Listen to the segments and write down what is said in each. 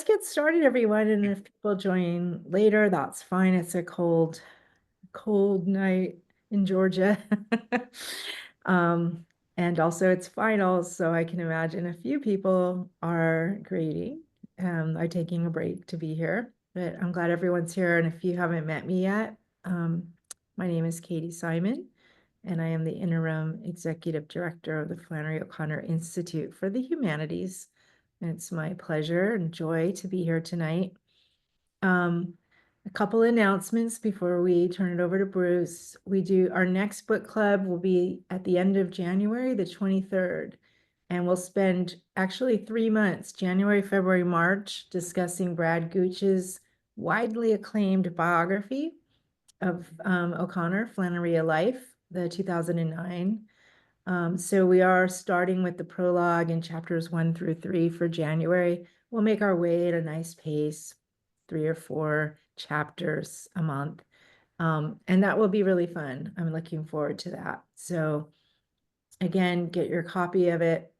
get started, everyone. And if people join later, that's fine. It's a cold, cold night in Georgia. Um, and also it's finals, so I can imagine a few people are grading, are taking a break to be here. But I'm glad everyone's here. And if you haven't met me yet, my name is Katie Simon, and I am the interim executive director of the Flannery O'Connor Institute for the Humanities. And it's my pleasure and joy to be here tonight. A couple announcements before we turn it over to Bruce. Our next book club will be at the end of January, the 23rd. And we'll spend actually 3 months, January, February, March, discussing Brad Gooch's widely acclaimed biography of O'Connor, Flannery, A Life, the 2009. So we are starting with the prologue in chapters 1 through 3 for January. We'll make our way at a nice pace, 3 or 4 chapters a month. And that will be really fun. I'm looking forward to that. So again, get your copy of it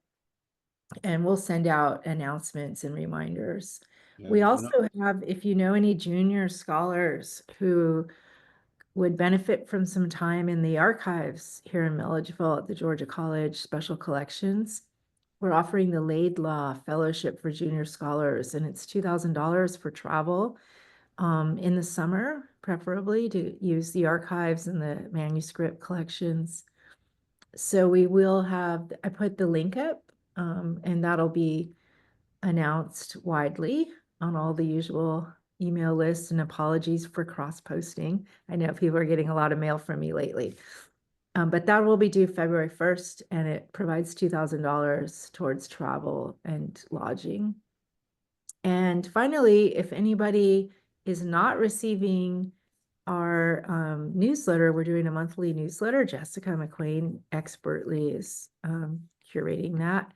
and we'll send out announcements and reminders. We also have, if you know any junior scholars who would benefit from some time in the archives here in Milledgeville at the Georgia College Special Collections, we're offering the Laidlaw Fellowship for Junior Scholars, and it's $2,000 for travel in the summer, preferably to use the archives and the manuscript collections. So I put the link up, and that'll be announced widely on all the usual email lists, and apologies for cross-posting. I know people are getting a lot of mail from me lately. But that will be due February 1st, and it provides $2,000 towards travel and lodging. And finally, if anybody is not receiving our newsletter, we're doing a monthly newsletter. Jessica McQueen expertly is curating that.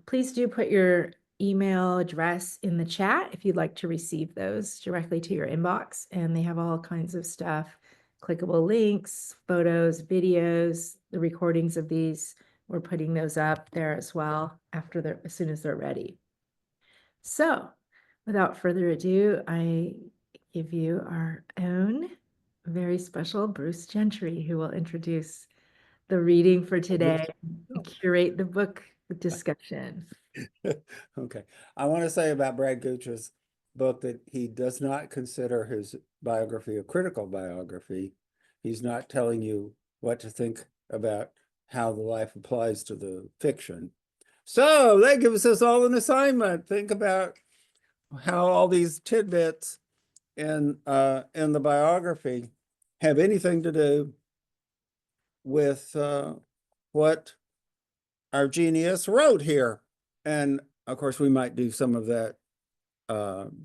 Please do put your email address in the chat if you'd like to receive those directly to your inbox. And they have all kinds of stuff, clickable links, photos, videos, the recordings of these. We're putting those up there as well as soon as they're ready. So without further ado, I give you our own very special Bruce Gentry, who will introduce the reading for today and curate the book discussion. Okay. I want to say about Brad Gooch's book that he does not consider his biography a critical biography. He's not telling you what to think about how the life applies to the fiction. So that gives us all an assignment. Think about how all these tidbits in the biography have anything to do with what our genius wrote here. And of course, we might do some of that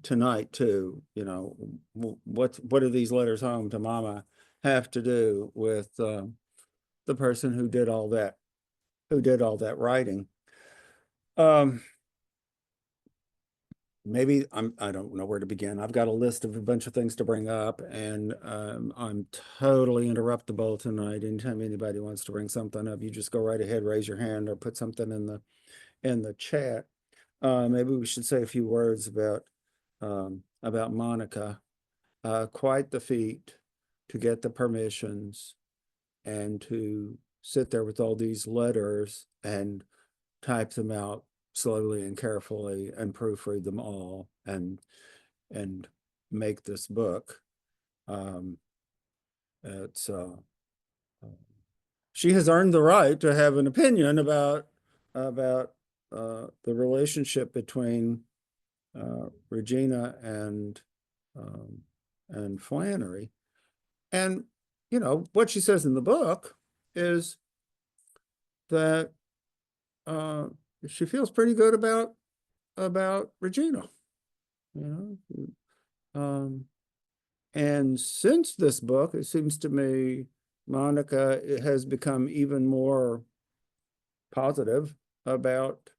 tonight too. You know, what do these letters home to Mama have to do with the person who did all that writing? Maybe I don't know where to begin. I've got a list of a bunch of things to bring up, and I'm totally interruptible tonight. Anytime anybody wants to bring something up, you just go right ahead, raise your hand, or put something in the chat. Maybe we should say a few words about Monica. Quite the feat to get the permissions and to sit there with all these letters and type them out slowly and carefully and proofread them all and make this book. It's she has earned the right to have an opinion about the relationship between Regina and Flannery. And you know what she says in the book is that she feels pretty good about Regina, you know. And since this book, it seems to me Monica has become even more positive about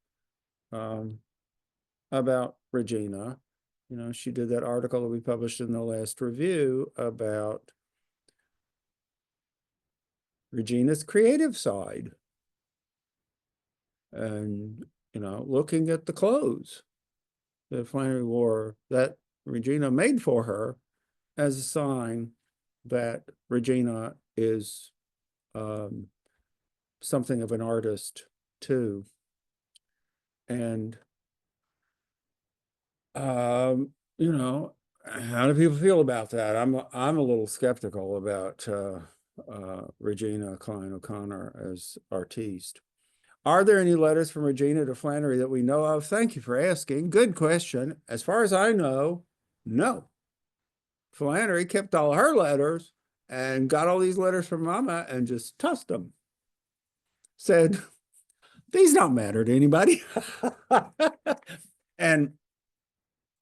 Regina. You know, she did that article that we published in the last review about Regina's creative side. And, you know, looking at the clothes that Flannery wore that Regina made for her as a sign that Regina is something of an artist too. And you know, how do people feel about that? I'm a little skeptical about Regina Klein O'Connor as artiste. Are there any letters from Regina to Flannery that we know of? Thank you for asking. Good question. As far as I know, no. Flannery kept all her letters and got all these letters from Mama and just tossed them. Said, these don't matter to anybody. And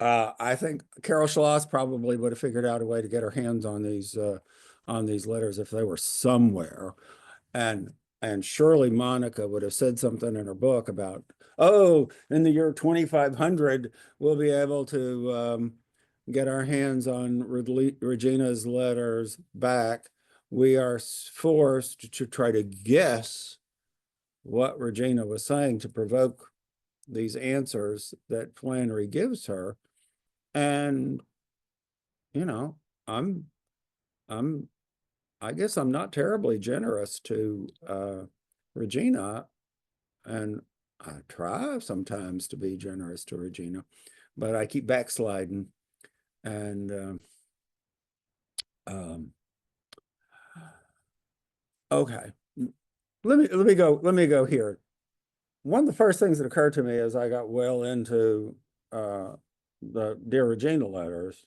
I think Carol Schloss probably would have figured out a way to get her hands on these letters if they were somewhere. And surely Monica would have said something in her book about, oh, in the year 2500, we'll be able to get our hands on Regina's letters back. We are forced to try to guess what Regina was saying to provoke these answers that Flannery gives her. And, you know, I guess I'm not terribly generous to Regina, and I try sometimes to be generous to Regina, but I keep backsliding. And okay, let me go here. One of the first things that occurred to me as I got well into the Dear Regina letters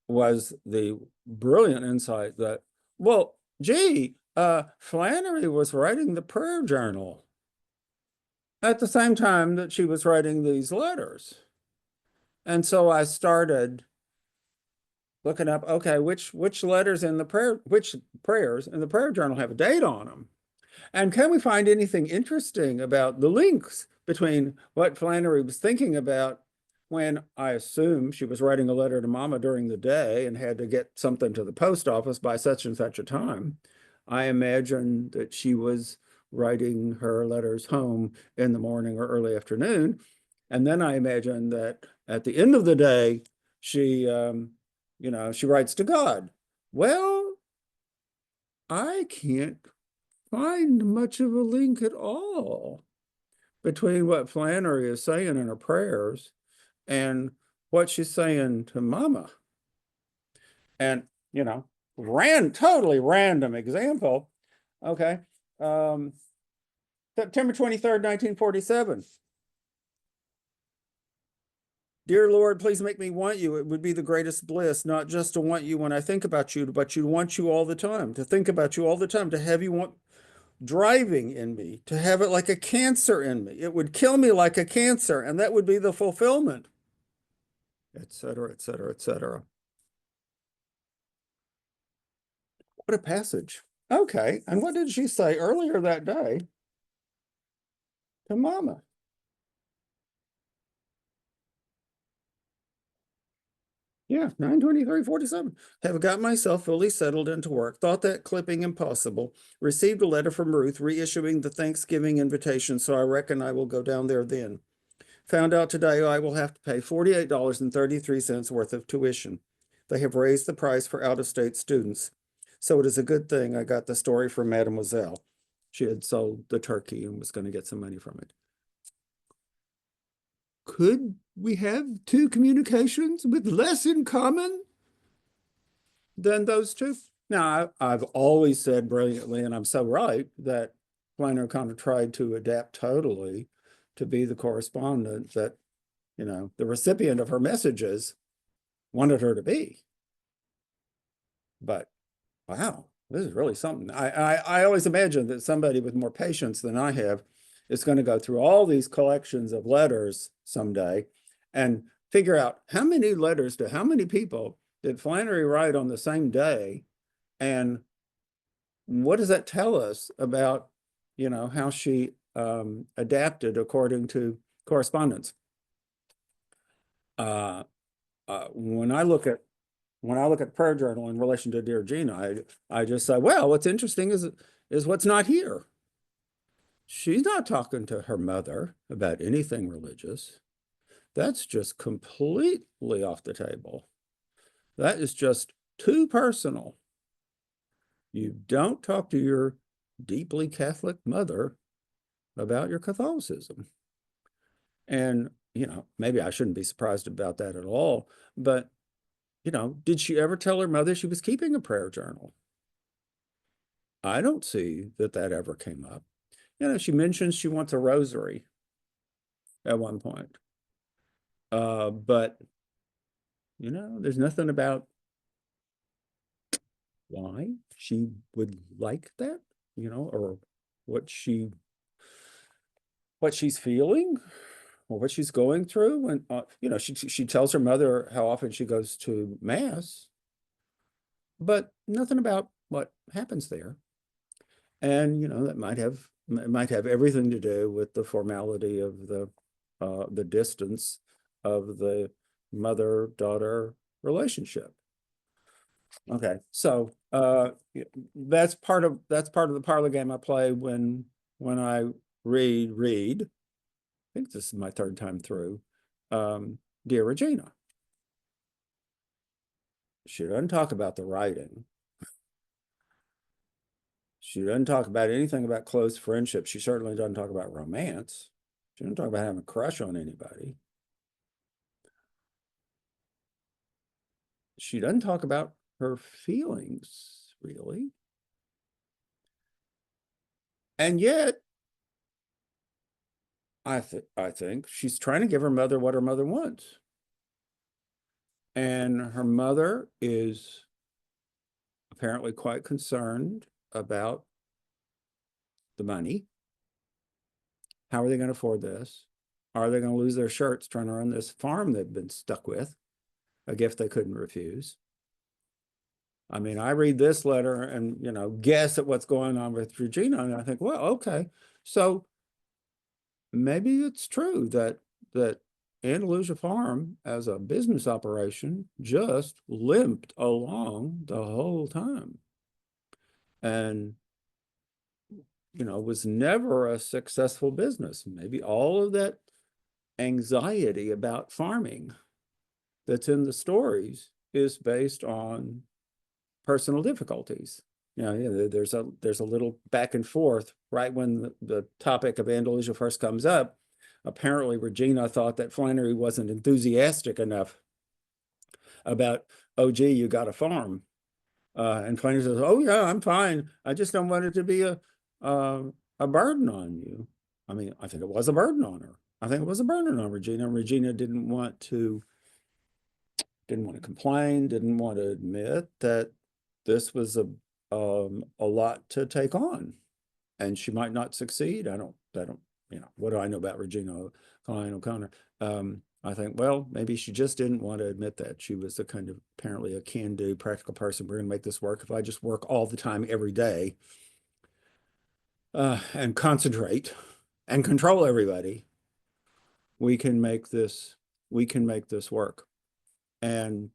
was the brilliant insight that, well, gee, Flannery was writing the prayer journal at the same time that she was writing these letters. And so I started looking up, okay, which letters in the prayer, which prayers in the prayer journal have a date on them? And can we find anything interesting about the links between what Flannery was thinking about when, I assume, she was writing a letter to Mama during the day and had to get something to the post office by such and such a time? I imagine that she was writing her letters home in the morning or early afternoon. And then I imagine that at the end of the day, she, she writes to God. Well, I can't find much of a link at all between what Flannery is saying in her prayers and what she's saying to Mama. And, totally random example. Okay. September 23rd, 1947. Dear Lord, please make me want you. It would be the greatest bliss, not just to want you when I think about you, but to want you all the time, to think about you all the time, to have you want driving in me, to have it like a cancer in me. It would kill me like a cancer, and that would be the fulfillment, et cetera, et cetera, et cetera. What a passage. Okay, and what did she say earlier that day to Mama? Yeah, 9/23/47. Have got myself fully settled into work. Thought that clipping impossible. Received a letter from Ruth reissuing the Thanksgiving invitation, so I reckon I will go down there then. Found out today I will have to pay $48.33 worth of tuition. They have raised the price for out-of-state students. So it is a good thing I got the story from Mademoiselle. She had sold the turkey and was going to get some money from it. Could we have two communications with less in common than those two? Now, I've always said brilliantly, and I'm so right, that Flannery kind of tried to adapt totally to be the correspondent that, the recipient of her messages wanted her to be. But wow, this is really something. I always imagine that somebody with more patience than I have is going to go through all these collections of letters someday and figure out how many letters to how many people did Flannery write on the same day, and what does that tell us about, how she adapted according to correspondence. When I look at prayer journal in relation to Dear Gina, I just say, well, what's interesting is what's not here. She's not talking to her mother about anything religious. That's just completely off the table. That is just too personal. You don't talk to your deeply Catholic mother about your Catholicism. And, maybe I shouldn't be surprised about that at all. But, did she ever tell her mother she was keeping a prayer journal? I don't see that that ever came up. She mentions she wants a rosary at one point. But, there's nothing about why she would like that, or what she's feeling or what she's going through. And, she tells her mother how often she goes to mass, but nothing about what happens there. And, that might have everything to do with the formality of the distance of the mother-daughter relationship. Okay, so that's part of the parlor game I play when I read. I think this is my third time through. Dear Regina. She doesn't talk about the writing. She doesn't talk about anything about close friendship. She certainly doesn't talk about romance. She doesn't talk about having a crush on anybody. She doesn't talk about her feelings, really. And yet, I think she's trying to give her mother what her mother wants. And her mother is apparently quite concerned about the money. How are they going to afford this? Are they going to lose their shirts trying to run this farm they've been stuck with? A gift they couldn't refuse. I mean, I read this letter and, guess at what's going on with Regina, and I think, well, okay. So maybe it's true that Andalusia Farm as a business operation just limped along the whole time. And, was never a successful business. Maybe all of that anxiety about farming that's in the stories is based on personal difficulties. There's a little back and forth right when the topic of Andalusia first comes up. Apparently, Regina thought that Flannery wasn't enthusiastic enough about, oh, gee, you got a farm. And Flannery says, oh, yeah, I'm fine. I just don't want it to be a burden on you. I mean, I think it was a burden on her. I think it was a burden on Regina. Regina didn't want to complain, didn't want to admit that this was a lot to take on, and she might not succeed. I don't, what do I know about Regina Klein O'Connor? I think, well, maybe she just didn't want to admit that. She was a kind of apparently a can-do practical person. We're going to make this work. If I just work all the time every day and concentrate and control everybody, we can make this work. And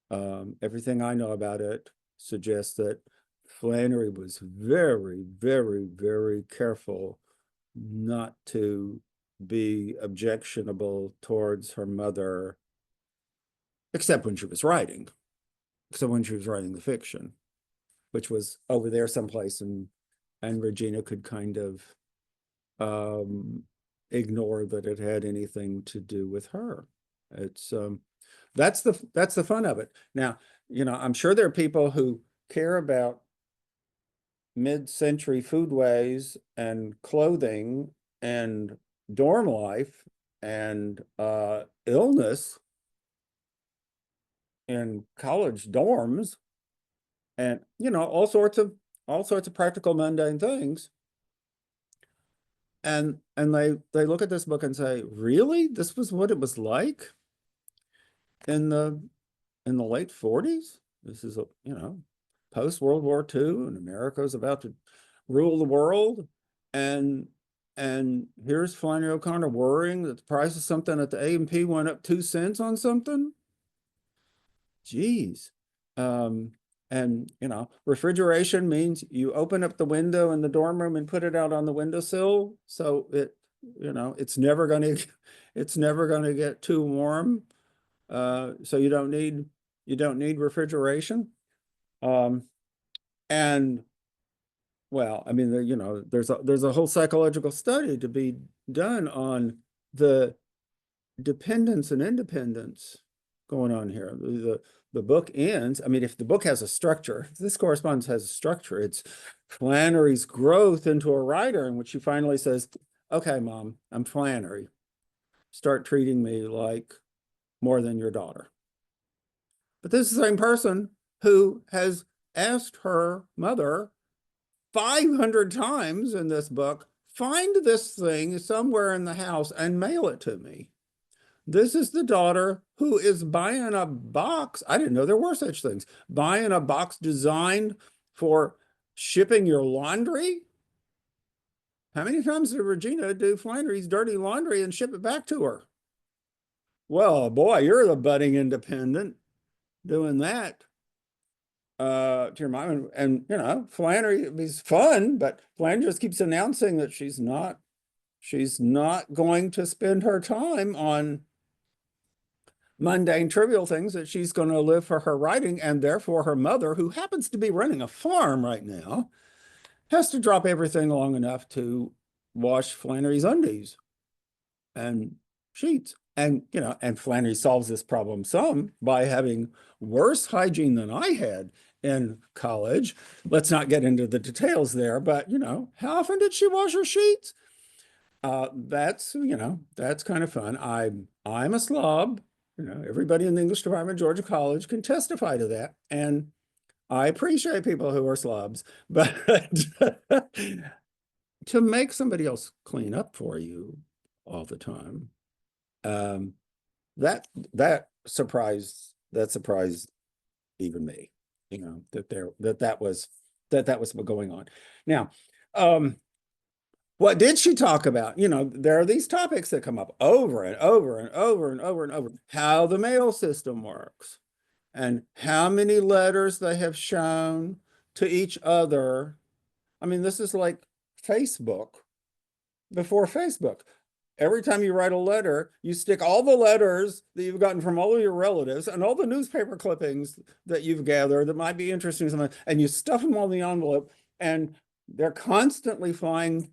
everything I know about it suggests that Flannery was very, very, very careful not to be objectionable towards her mother, except when she was writing. So when she was writing the fiction, which was over there someplace, and Regina could kind of ignore that it had anything to do with her. It's that's the fun of it. Now, I'm sure there are people who care about mid-century foodways and clothing and dorm life and illness in college dorms and all sorts of practical mundane things. And they look at this book and say, really? This was what it was like in the late 40s? This is post World War II, and America is about to rule the world, and here's Flannery O'Connor worrying that the price of something at the A&P went up 2 cents on something. Geez. And refrigeration means you open up the window in the dorm room and put it out on the windowsill, so it's never going It's never going to get too warm. So you don't need refrigeration. Um, and well, I mean, you know, there's a whole psychological study to be done on the dependence and independence going on here. The book ends. I mean, if the book has a structure, this correspondence has a structure. It's Flannery's growth into a writer, in which she finally says, "Okay, Mom, I'm Flannery. Start treating me like more than your daughter." But this is the same person who has asked her mother 500 times in this book, find this thing somewhere in the house and mail it to me. This is the daughter who is buying a box. I didn't know there were such things. Buying a box designed for shipping your laundry. How many times did Regina do Flannery's dirty laundry and ship it back to her? Well, boy, you're the budding independent doing that to your mom. And you know, Flannery is fun, but Flannery just keeps announcing that she's not going to spend her time on mundane, trivial things, that she's going to live for her writing, and therefore her mother, who happens to be running a farm right now, has to drop everything long enough to wash Flannery's undies and sheets. And, you know, and Flannery solves this problem some by having worse hygiene than I had in college. Let's not get into the details there, but, you know, how often did she wash her sheets? That's, you know, that's kind of fun. I'm a slob. You know, everybody in the English department at Georgia College can testify to that. And I appreciate people who are slobs, but to make somebody else clean up for you all the time, um, that that surprised even me, you know, that was going on. Now, what did she talk about? You know, there are these topics that come up over and over and over and over and over. How the mail system works and how many letters they have shown to each other. I mean, this is like Facebook before Facebook. Every time you write a letter, you stick all the letters that you've gotten from all of your relatives and all the newspaper clippings that you've gathered that might be interesting to someone, and you stuff them all in the envelope, and they're constantly flying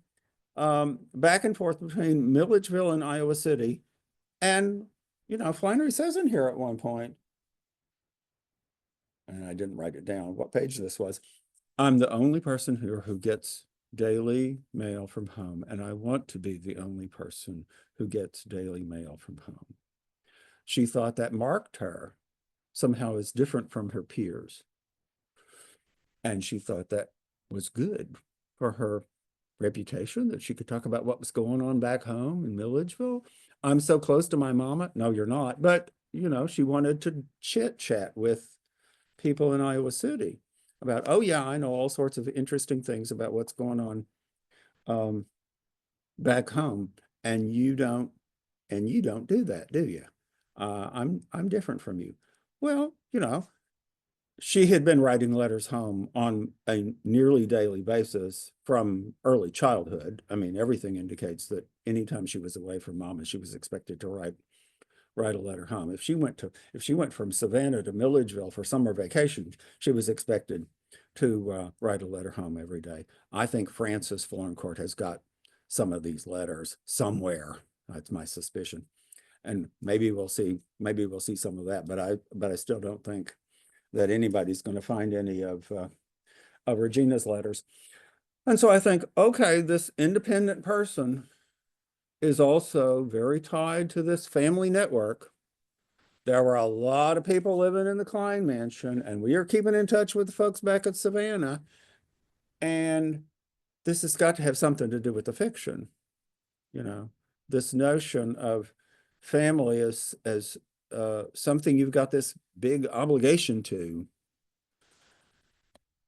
back and forth between Milledgeville and Iowa City. And, you know, Flannery says in here at one point, and I didn't write it down, what page this was, "I'm the only person here who gets daily mail from home, and I want to be the only person who gets daily mail from home." She thought that marked her somehow as different from her peers. And she thought that was good for her reputation, that she could talk about what was going on back home in Milledgeville. I'm so close to my mama. No, you're not. But, you know, she wanted to chit chat with people in Iowa City about, oh yeah, I know all sorts of interesting things about what's going on back home. And you don't do that, do you? I'm different from you. Well, you know, she had been writing letters home on a nearly daily basis from early childhood. I mean, everything indicates that anytime she was away from mama, she was expected to write a letter home. If she went from Savannah to Milledgeville for summer vacation, she was expected to write a letter home every day. I think Frances Florencourt has got some of these letters somewhere. That's my suspicion. And maybe we'll see some of that, but I still don't think that anybody's going to find any of Regina's letters. And so I think, okay, this independent person is also very tied to this family network. There were a lot of people living in the Klein mansion, and we are keeping in touch with the folks back at Savannah. And this has got to have something to do with the fiction, you know, this notion of family as something you've got this big obligation to,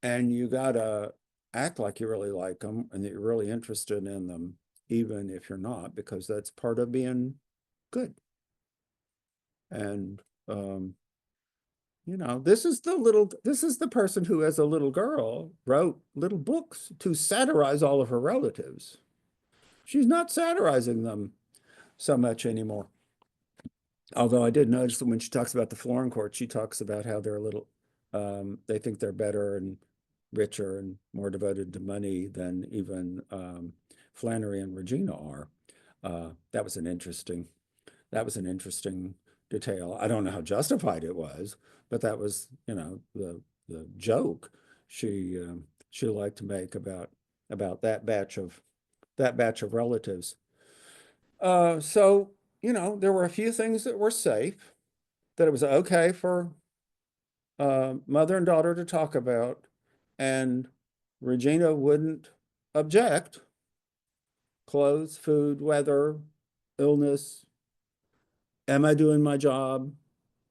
and you gotta act like you really like them and that you're really interested in them, even if you're not, because that's part of being good. And you know, this is the person who, as a little girl, wrote little books to satirize all of her relatives. She's not satirizing them so much anymore. Although I did notice that when she talks about the Florin Court, she talks about how they're a little, they think they're better and richer and more devoted to money than even Flannery and Regina are. That was an interesting detail. I don't know how justified it was, but that was, the joke she liked to make about that batch of relatives. So, there were a few things that were safe, that it was okay for mother and daughter to talk about, and Regina wouldn't object. Clothes, food, weather, illness. Am I doing my job?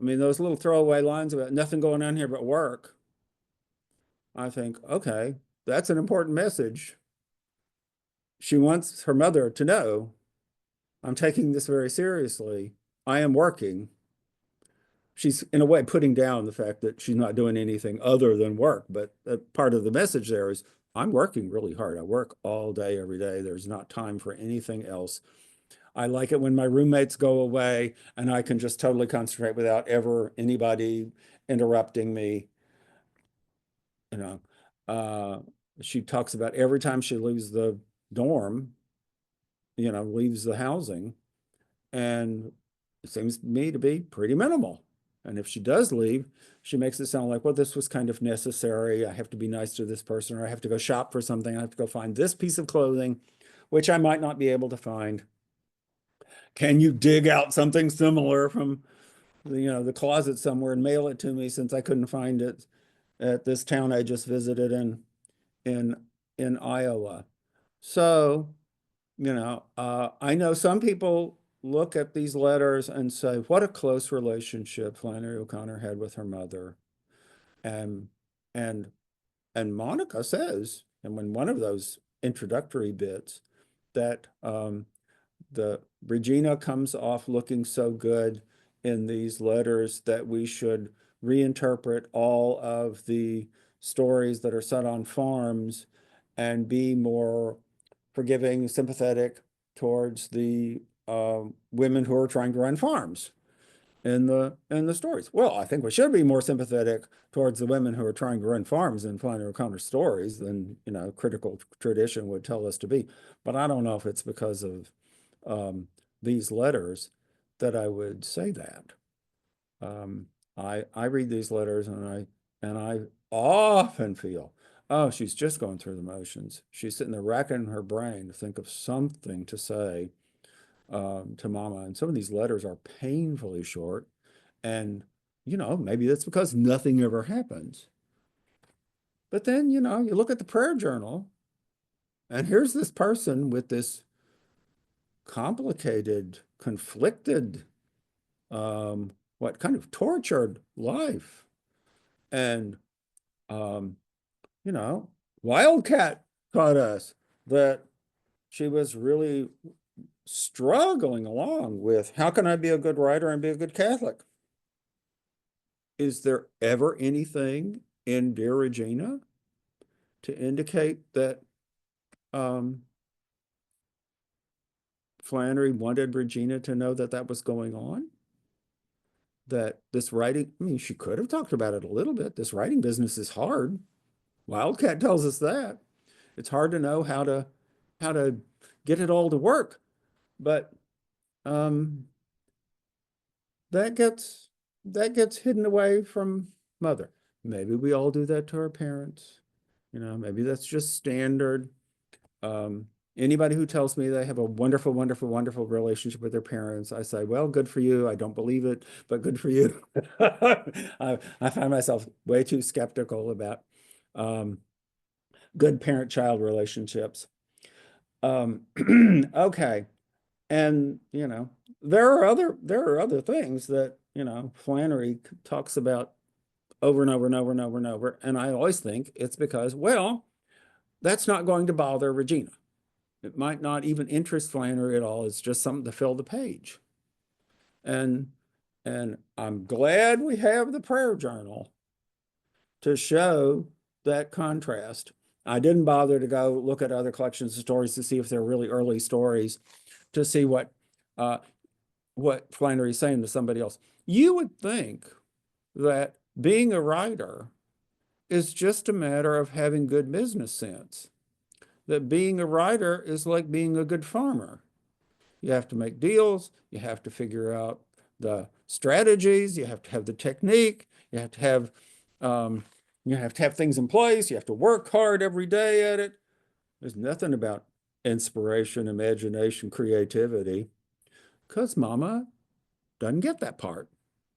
I mean, those little throwaway lines about nothing going on here but work. I think, okay, that's an important message. She wants her mother to know, I'm taking this very seriously. I am working. She's in a way putting down the fact that she's not doing anything other than work. But part of the message there is, I'm working really hard. I work all day, every day. There's not time for anything else. I like it when my roommates go away and I can just totally concentrate without ever anybody interrupting me. You know, uh, she talks about every time she leaves the dorm, leaves the housing, and it seems to me to be pretty minimal. And if she does leave, she makes it sound like, well, this was kind of necessary. I have to be nice to this person, or I have to go shop for something. I have to go find this piece of clothing, which I might not be able to find. Can you dig out something similar from the closet somewhere and mail it to me, since I couldn't find it at this town I just visited in in Iowa? So, I know some people look at these letters and say, what a close relationship Flannery O'Connor had with her mother. And and and Monica says, and when one of those introductory bits, that the Regina comes off looking so good in these letters that we should reinterpret all of the stories that are set on farms and be more forgiving, sympathetic towards the women who are trying to run farms in the stories. Well, I think we should be more sympathetic towards the women who are trying to run farms in Flannery O'Connor's stories than critical tradition would tell us to be. But I don't know if it's because of these letters that I would say that. Um, I read these letters and I often feel, oh, she's just going through the motions. She's sitting there racking her brain to think of something to say to Mama. And some of these letters are painfully short. And, maybe that's because nothing ever happens. But then, you look at the prayer journal, and here's this person with this complicated, conflicted, what kind of tortured life. And, um, you know, Wildcat taught us that she was really struggling along with, how can I be a good writer and be a good Catholic? Is there ever anything in Dear Regina to indicate that Flannery wanted Regina to know that that was going on? That this writing, I mean, she could have talked about it a little bit. This writing business is hard. Wildcat tells us that. It's hard to know how to get it all to work. But um, that gets hidden away from mother. Maybe we all do that to our parents. Maybe that's just standard. Um, Anybody who tells me they have a wonderful, wonderful, wonderful relationship with their parents, I say, well, good for you. I don't believe it, but good for you. I find myself way too skeptical about good parent-child relationships. Okay. And, there are other things that, Flannery talks about over and over and over and over and over. And I always think it's because, well, that's not going to bother Regina. It might not even interest Flannery at all. It's just something to fill the page. And I'm glad we have the prayer journal to show that contrast. I didn't bother to go look at other collections of stories to see if they're really early stories, to see what uh, what Flannery's saying to somebody else. You would think that being a writer is just a matter of having good business sense, that being a writer is like being a good farmer. You have to make deals, you have to figure out the strategies, you have to have the technique, you have to have um, things in place, you have to work hard every day at it. There's nothing about inspiration, imagination, creativity, because mama doesn't get that part.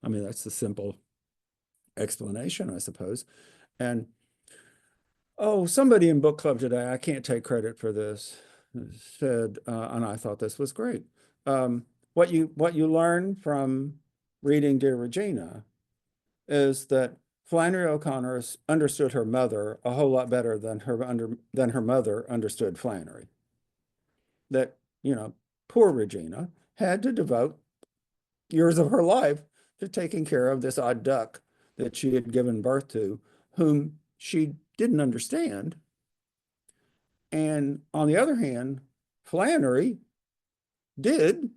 I mean, that's the simple explanation, I suppose. And oh, somebody in book club today, I can't take credit for this, said, and I thought this was great. What you learn from reading Dear Regina is that Flannery O'Connor understood her mother a whole lot better than her mother understood Flannery. That, you know, poor Regina had to devote years of her life to taking care of this odd duck that she had given birth to, whom she didn't understand. And on the other hand, Flannery did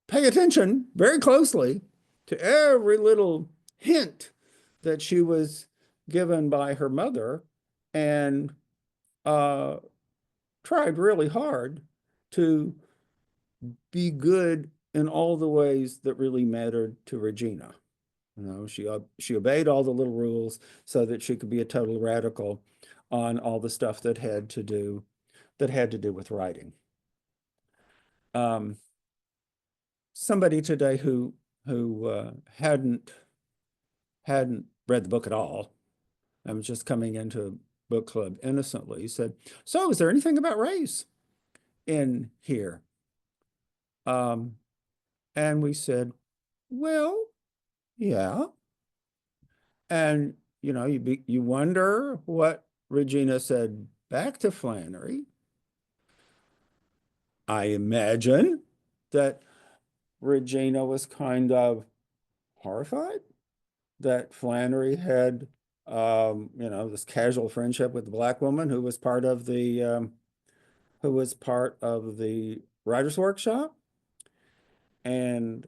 pay attention very closely to every little hint that she was given by her mother and uh, tried really hard to be good in all the ways that really mattered to Regina. You know, she obeyed all the little rules so that she could be a total radical on all the stuff that had to do with writing. Somebody today who hadn't read the book at all, I was just coming into book club innocently, said, "So, is there anything about race in here?" Um, and we said, "Well, yeah." And you know, you wonder what Regina said back to Flannery. I imagine that Regina was kind of horrified that Flannery had, you know, this casual friendship with the black woman who was part of the writers' workshop, and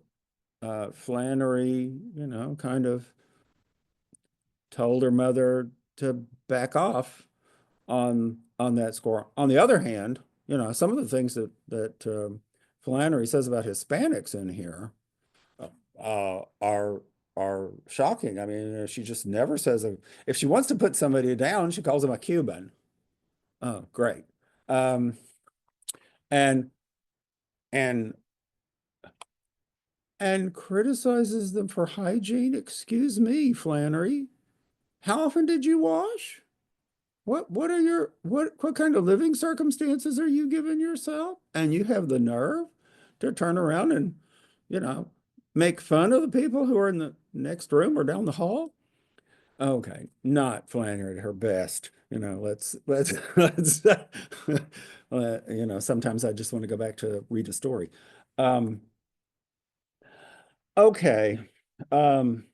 Flannery, you know, kind of told her mother to back off on that score. On the other hand, you know, some of the things that Flannery says about Hispanics in here are shocking. I mean, she just never says if she wants to put somebody down, she calls him a Cuban. Oh, great. Um, and and and criticizes them for hygiene. Excuse me, Flannery. How often did you wash? What kind of living circumstances are you giving yourself? And you have the nerve to turn around and, you know, make fun of the people who are in the next room or down the hall? Okay, not Flannery at her best. You know, let's you know, sometimes I just want to go back to read a story. Um, okay. Um,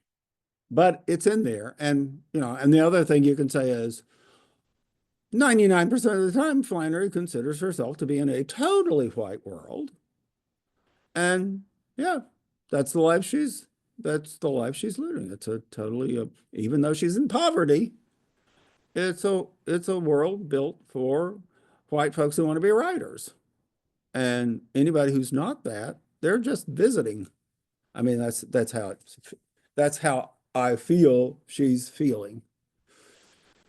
but it's in there. And, you know, and the other thing you can say is 99% of the time, Flannery considers herself to be in a totally white world. And yeah, that's the life she's living. It's a totally, even though she's in poverty, it's a world built for white folks who want to be writers. And anybody who's not that, they're just visiting. I mean, that's how I feel she's feeling.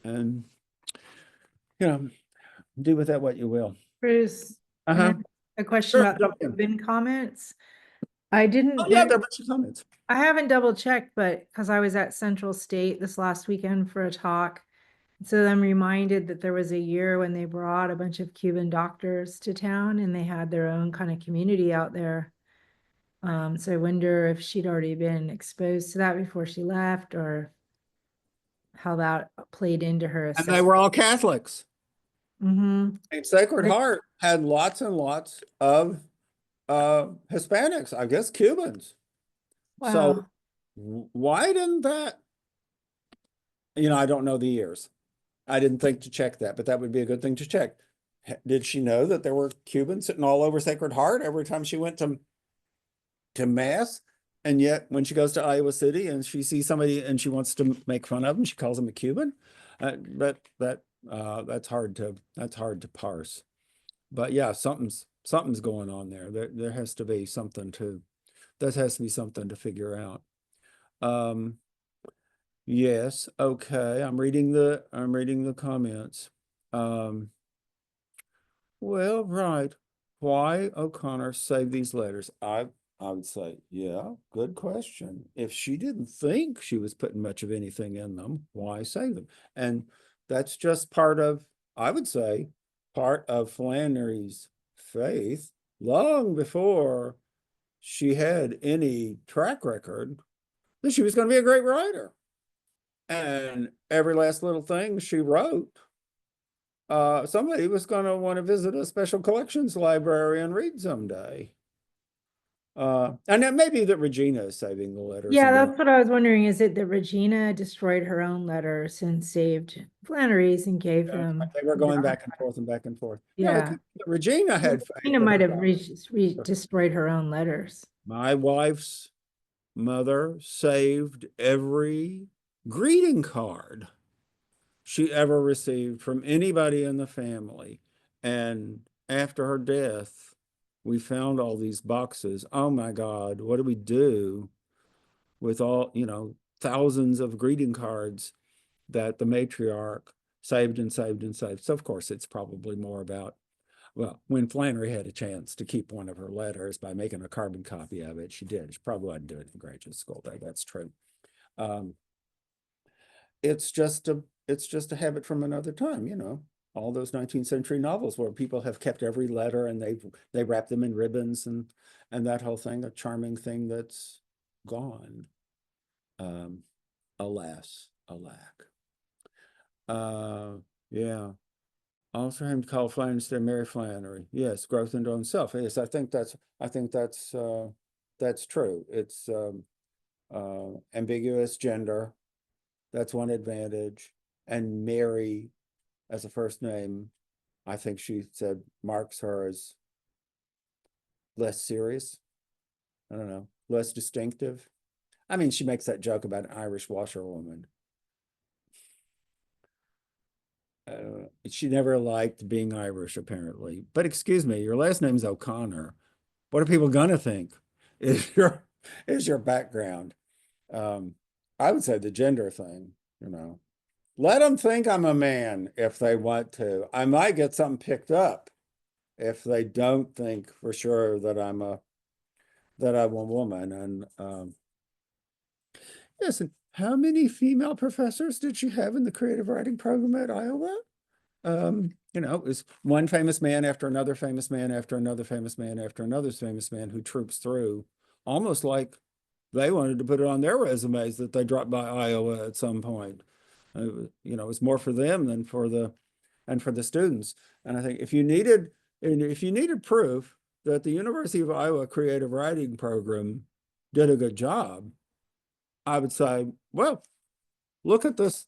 And you know, do with that what you will. Bruce, can I Uh-huh. ask a question Sure, about jump the in. Cuban comments? I Oh didn't, yeah, there, there are a bunch of comments. I haven't double checked, but because I was at Central State this last weekend for a talk. So I'm reminded that there was a year when they brought a bunch of Cuban doctors to town and they had their own kind of community out there. So I wonder if she'd already been exposed to that before she left or how that played into her And they assessment. were all Catholics. Mm-hmm. And Sacred Heart had lots and lots of Hispanics, I guess Cubans. So Wow. why didn't that, you know, I don't know the years. I didn't think to check that, but that would be a good thing to check. Did she know that there were Cubans sitting all over Sacred Heart every time she went to to mass. And yet when she goes to Iowa City and she sees somebody and she wants to make fun of them, she calls them a Cuban. That's hard to parse. But yeah, something's going on there. There has to be something to that has to be something to figure out. Um, yes, okay. I'm reading the comments. Um, well, right. Why O'Connor saved these letters? I would say, yeah, good question. If she didn't think she was putting much of anything in them, why save them? And that's just part of, I would say, part of Flannery's faith long before she had any track record that she was going to be a great writer. And every last little thing she wrote, somebody was going to want to visit a special collections library and read someday. And it may be that Regina is saving the letters Yeah, again. that's what I was wondering. Is it that Regina destroyed her own letters and saved Flannery's and gave them? They were going back and forth and back and forth. Yeah, Yeah, Regina had faith Regina that might her have destroyed her own letters. my wife's mother saved every greeting card she ever received from anybody in the family. And after her death, we found all these boxes. Oh my God, what do we do with all, thousands of greeting cards that the matriarch saved and saved and saved? So, of course, it's probably more about, well, when Flannery had a chance to keep one of her letters by making a carbon copy of it, she did. She probably wouldn't do it in graduate school day. That's true. Um, it's just a habit from another time, all those 19th century novels where people have kept every letter and they wrap them in ribbons and that whole thing, a charming thing that's gone. Um, alas, alack. Yeah. Also him to call Flannery instead of Mary Flannery. Yes, growth into himself. Yes, I think that's true. It's ambiguous gender. That's one advantage. And Mary as a first name, I think she said marks her as less serious. I don't know, less distinctive. I mean, she makes that joke about an Irish washerwoman. She never liked being Irish, apparently. But excuse me, your last name's O'Connor. What are people gonna think? Is your background? Um, I would say the gender thing, Let them think I'm a man if they want to. I might get something picked up if they don't think for sure that I'm a woman. And yes, and how many female professors did you have in the creative writing program at Iowa? It was one famous man after another famous man after another famous man after another famous man who troops through, almost like they wanted to put it on their resumes that they dropped by Iowa at some point. It was more for them than for the students. And I think if you needed proof that the University of Iowa creative writing program did a good job, I would say, well, look at this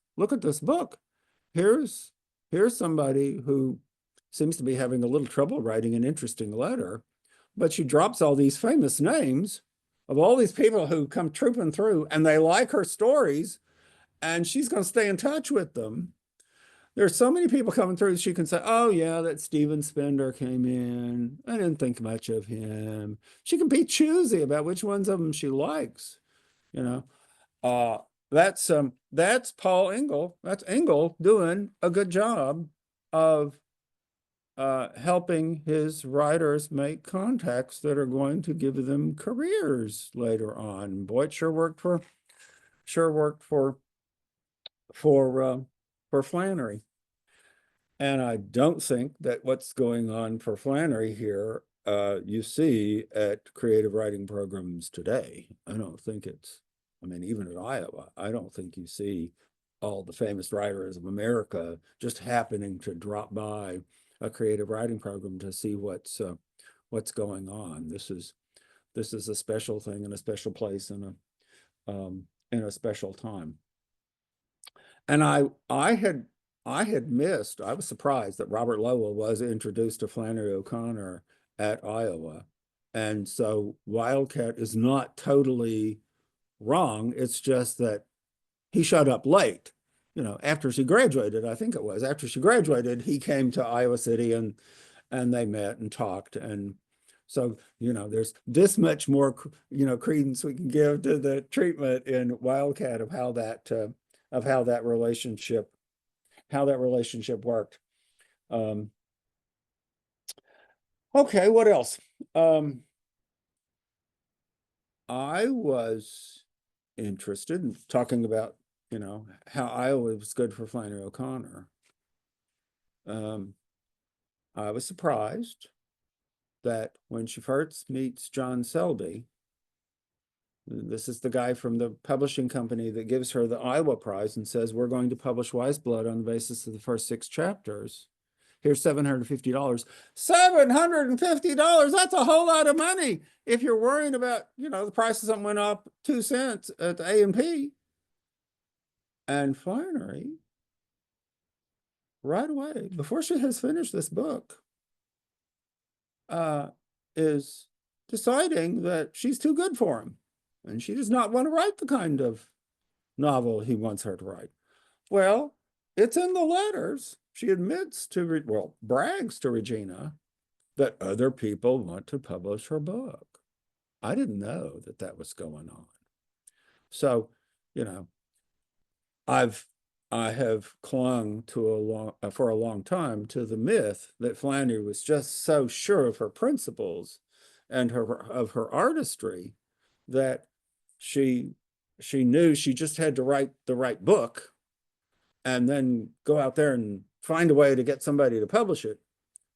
book. Here's here's somebody who seems to be having a little trouble writing an interesting letter, but she drops all these famous names of all these people who come trooping through and they like her stories and she's going to stay in touch with them. There's so many people coming through she can say, oh yeah, that Steven Spender came in. I didn't think much of him. She can be choosy about which ones of them she likes, you know. Uh, that's Paul Engel. That's Engel doing a good job of helping his writers make contacts that are going to give them careers later on. Boy, it sure worked for for Flannery. And I don't think that what's going on for Flannery here, you see at creative writing programs today. I don't think I mean, even at Iowa, I don't think you see all the famous writers of America just happening to drop by a creative writing program to see what's going on. This is a special thing in a special place in a special time. And I had missed, I was surprised that Robert Lowell was introduced to Flannery O'Connor at Iowa. And so Wildcat is not totally wrong. It's just that he showed up late. After she graduated, I think it was after she graduated, he came to Iowa City and they met and talked. And so, there's this much more, credence we can give to the treatment in Wildcat of how that relationship worked. Um, okay, what else? I was interested in talking about, how Iowa was good for Flannery O'Connor. Um, I was surprised that when she first meets John Selby, this is the guy from the publishing company that gives her the Iowa Prize and says, we're going to publish Wise Blood on the basis of the first 6 chapters. Here's $750. $750, that's a whole lot of money. If you're worrying about, the price of something went up 2 cents at the A&P. And Flannery, right away, before she has finished this book, is deciding that she's too good for him. And she does not want to write the kind of novel he wants her to write. Well, it's in the letters. She admits to, brags to Regina that other people want to publish her book. I didn't know that that was going on. So, you know, I have clung to for a long time to the myth that Flannery was just so sure of her principles and of her artistry that she knew she just had to write the right book and then go out there and find a way to get somebody to publish it.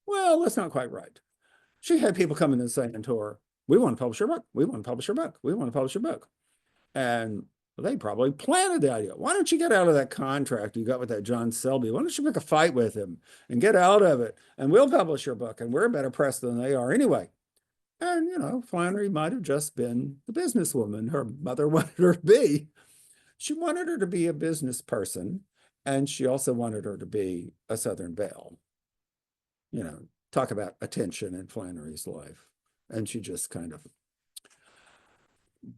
Well, that's not quite right. She had people coming and saying to her, we want to publish your book. We want to publish your book. We want to publish your book. And they probably planted the idea. Why don't you get out of that contract you got with that John Selby? Why don't you pick a fight with him and get out of it? And we'll publish your book. And we're a better press than they are anyway. And, Flannery might have just been the businesswoman her mother wanted her to be. She wanted her to be a business person. And she also wanted her to be a Southern belle. Talk about attention in Flannery's life. And she just kind of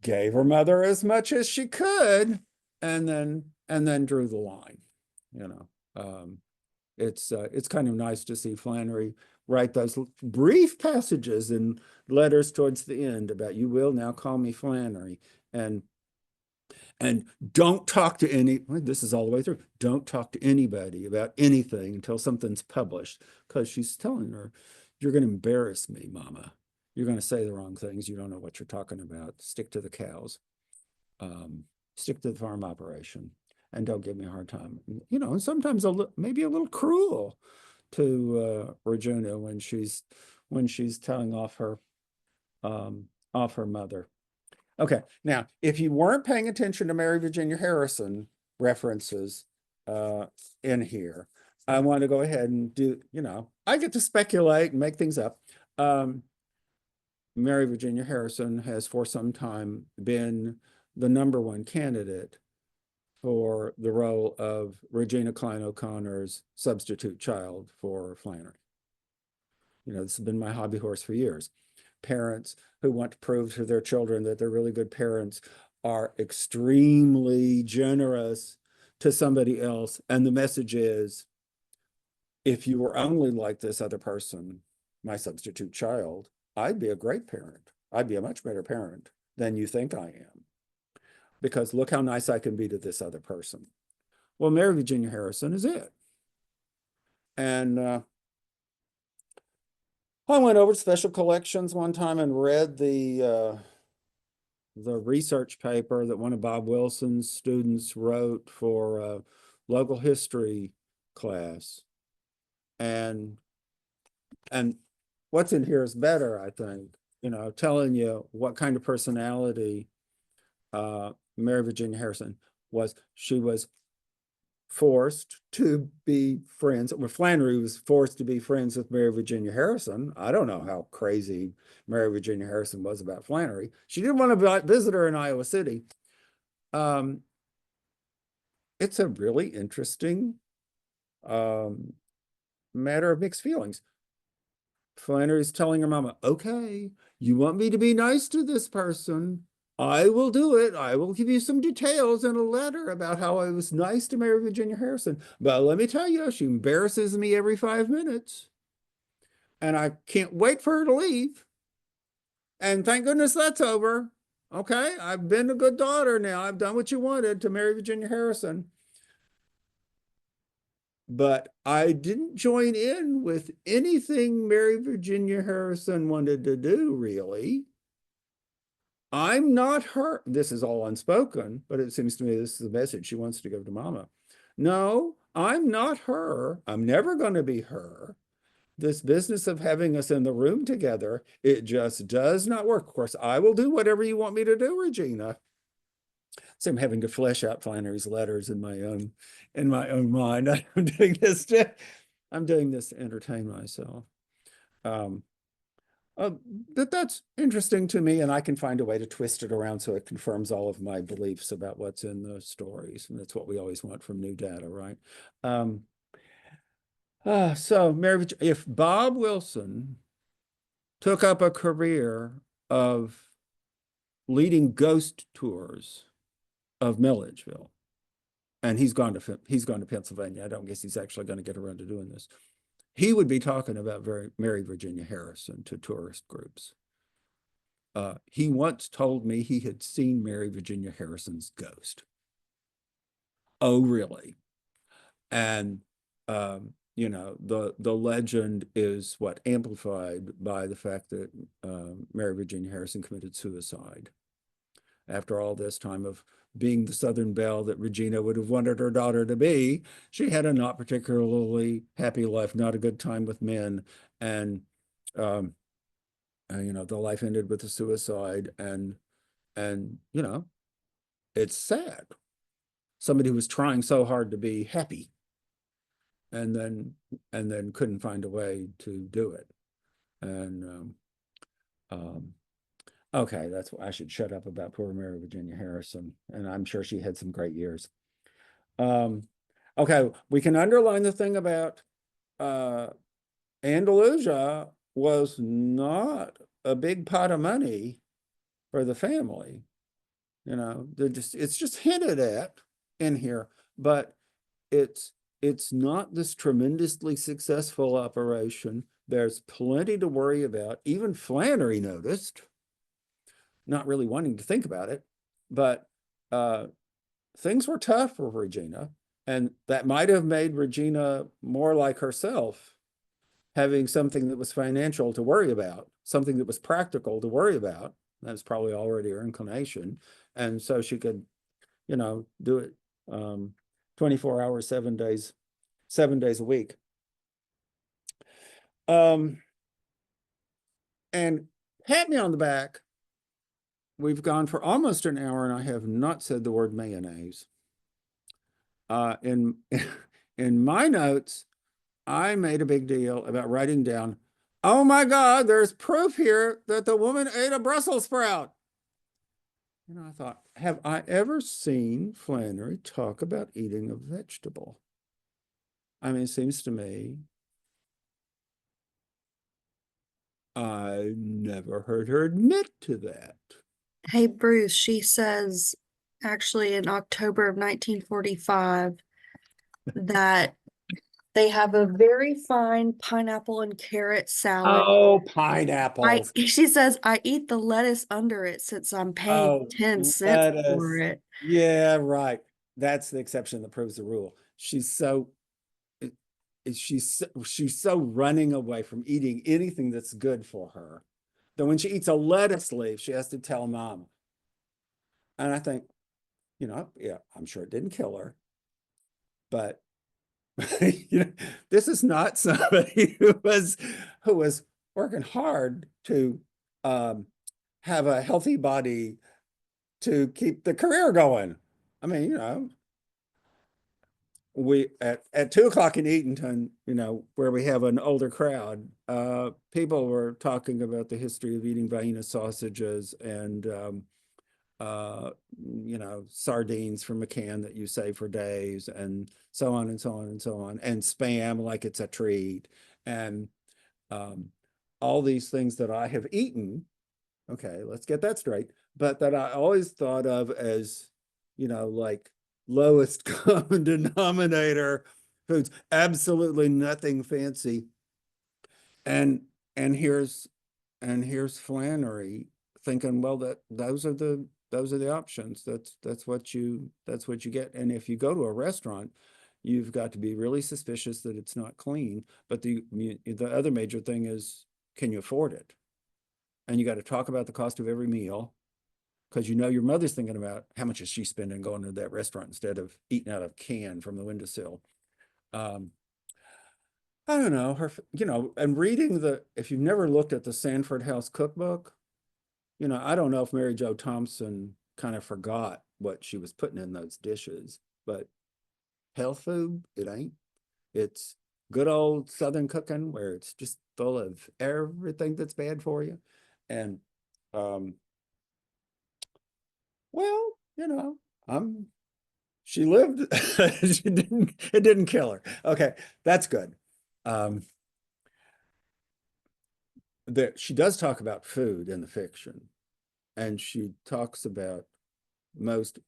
gave her mother as much as she could and then drew the line. It's kind of nice to see Flannery write those brief passages in letters towards the end about you will now call me Flannery and don't talk to this is all the way through, don't talk to anybody about anything until something's published, because she's telling her, you're going to embarrass me, mama. You're going to say the wrong things. You don't know what you're talking about. Stick to the cows. Stick to the farm operation, and don't give me a hard time. And sometimes maybe a little cruel to Regina when she's telling off her mother. Okay, now if you weren't paying attention to Mary Virginia Harrison references in here, I want to go ahead and do. I get to speculate and make things up. Mary Virginia Harrison has for some time been the #1 candidate for the role of Regina Klein O'Connor's substitute child for Flannery. This has been my hobby horse for years. Parents who want to prove to their children that they're really good parents are extremely generous to somebody else. And the message is, if you were only like this other person, my substitute child, I'd be a great parent. I'd be a much better parent than you think I am, because look how nice I can be to this other person. Well, Mary Virginia Harrison is it. And I went over to Special Collections one time and read the research paper that one of Bob Wilson's students wrote for a local history class. And what's in here is better, I think, telling you what kind of personality Mary Virginia Harrison was. She was forced to be friends. Well, Flannery was forced to be friends with Mary Virginia Harrison. I don't know how crazy Mary Virginia Harrison was about Flannery. She didn't want to visit her in Iowa City. It's a really interesting matter of mixed feelings. Flannery's telling her mama, okay, You want me to be nice to this person? I will do it. I will give you some details in a letter about how I was nice to Mary Virginia Harrison. But let me tell you, she embarrasses me every 5 minutes. And I can't wait for her to leave. And thank goodness that's over. Okay, I've been a good daughter now. I've done what you wanted to Mary Virginia Harrison. But I didn't join in with anything Mary Virginia Harrison wanted to do, really. I'm not her. This is all unspoken, but it seems to me this is the message she wants to give to Mama. No, I'm not her. I'm never going to be her. This business of having us in the room together, it just does not work. Of course, I will do whatever you want me to do, Regina. So I'm having to flesh out Flannery's letters in my own mind. I'm doing this to entertain myself. Um, uh, that's interesting to me, and I can find a way to twist it around so it confirms all of my beliefs about what's in the stories, and that's what we always want from new data, right? So Mary, if Bob Wilson took up a career of leading ghost tours of Milledgeville, and he's gone to Pennsylvania. I don't guess he's actually going to get around to doing this. He would be talking about Mary Virginia Harrison to tourist groups. He once told me he had seen Mary Virginia Harrison's ghost. Oh, really? And the legend is what amplified by the fact that Mary Virginia Harrison committed suicide after all this time of being the Southern belle that Regina would have wanted her daughter to be. She had a not particularly happy life, not a good time with men, and the life ended with a suicide, and it's sad. Somebody who was trying so hard to be happy, and then couldn't find a way to do it. And okay, that's why I should shut up about poor Mary Virginia Harrison, and I'm sure she had some great years. Okay, we can underline the thing about Andalusia was not a big pot of money for the family. It's just hinted at in here, but it's not this tremendously successful operation. There's plenty to worry about. Even Flannery noticed, not really wanting to think about it, but things were tough for Regina, and that might have made Regina more like herself, having something that was financial to worry about, something that was practical to worry about. That's probably already her inclination. And so she could, do it 24 hours, 7 days a week. And pat me on the back. We've gone for almost an hour and I have not said the word mayonnaise. In in my notes, I made a big deal about writing down, oh my God, there's proof here that the woman ate a Brussels sprout. I thought, have I ever seen Flannery talk about eating a vegetable? I mean, it seems to me I never heard her admit to that. Hey, Bruce, she says actually in October of 1945 that they have a very fine pineapple and carrot salad. Oh, pineapples. She says, I eat the lettuce under it since I'm paying Oh, 10 cents for lettuce. it. Yeah, right. That's the exception that proves the rule. She's so running away from eating anything that's good for her that when she eats a lettuce leaf, she has to tell mom. And I think, yeah, I'm sure it didn't kill her, but this is not somebody who was working hard to have a healthy body to keep the career going. I mean, we at 2 o'clock in Eatonton, where we have an older crowd, people were talking about the history of eating Vienna sausages and sardines from a can that you save for days, and so on and so on and so on, and spam like it's a treat, and all these things that I have eaten Okay, let's get that straight. But that I always thought of as, like lowest common denominator foods, absolutely nothing fancy. And and here's Flannery thinking, well, those are the options. That's what you get. And if you go to a restaurant, you've got to be really suspicious that it's not clean. But the other major thing is, can you afford it? And you got to talk about the cost of every meal, because your mother's thinking about how much is she spending going to that restaurant instead of eating out of can from the windowsill. Um, I don't know, and reading if you've never looked at the Sanford House cookbook, I don't know if Mary Jo Thompson kind of forgot what she was putting in those dishes, but health food, it ain't. It's good old Southern cooking where it's just full of everything that's bad for you. And, well, she lived, it didn't kill her. Okay, that's good. She does talk about food in the fiction, and she talks about most,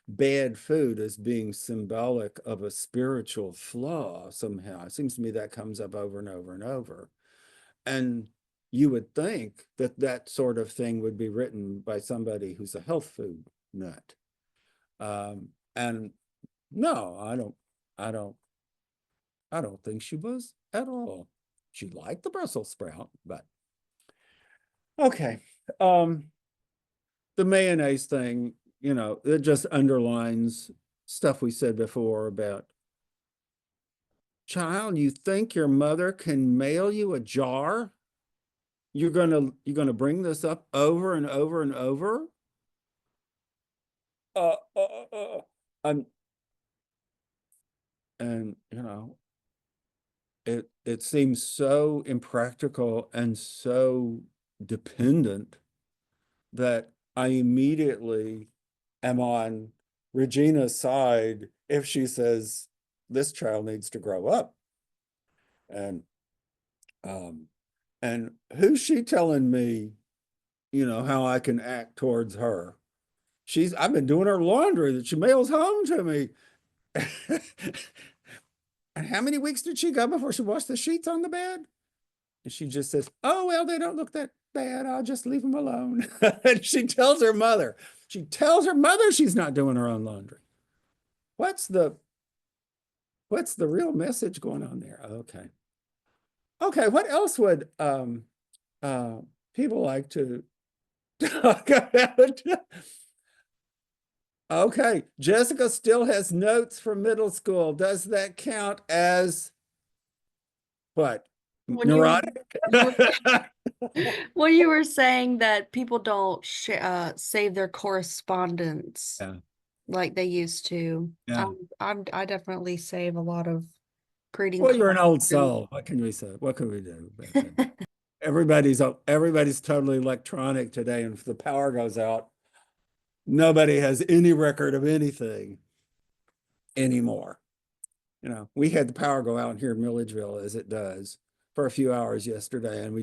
bad food as being symbolic of a spiritual flaw somehow. It seems to me that comes up over and over and over. And you would think that that sort of thing would be written by somebody who's a health food nut. And no, I don't think she was at all. She liked the Brussels sprout, but okay. The mayonnaise thing, it just underlines stuff we said before about, child, you think your mother can mail you a jar? You're gonna bring this up over and over and over? Uh, uh, uh, uh, and and it seems so impractical and so dependent that I immediately am on Regina's side if she says this child needs to grow up. And and who's she telling me, how I can act towards her? I've been doing her laundry that she mails home to me. And how many weeks did she go before she washed the sheets on the bed? And she just says, oh, well, they don't look that bad. I'll just leave them alone. And she tells her mother she's not doing her own laundry. What's the real message going on there? Okay. Okay, what else would people like to talk about? Okay, Jessica still has notes from middle school. Does that count as what? When you Neurotic? Well, you were saying that people don't save their correspondence Yeah, like they used to. yeah. I definitely save a lot of greeting Well, you're an old cards and soul. What can we say? What can we do about that? Everybody's totally electronic today, and if the power goes out, nobody has any record of anything anymore. We had the power go out here in Milledgeville, as it does, for a few hours yesterday, and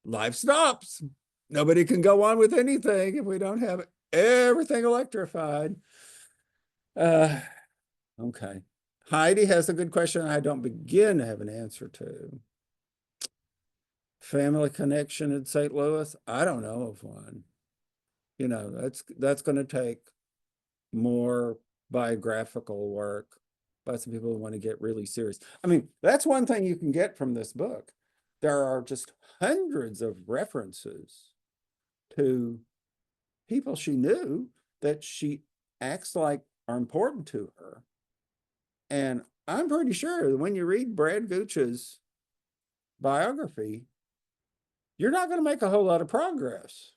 life stops. Nobody can go on with anything if we don't have everything electrified. Okay. Heidi has a good question I don't begin to have an answer to. Family connection in St. Louis? I don't know of one. That's going to take more biographical work by some people who want to get really serious. I mean, that's one thing you can get from this book. There are just hundreds of references to people she knew that she acts like are important to her. And I'm pretty sure that when you read Brad Gooch's biography, you're not going to make a whole lot of progress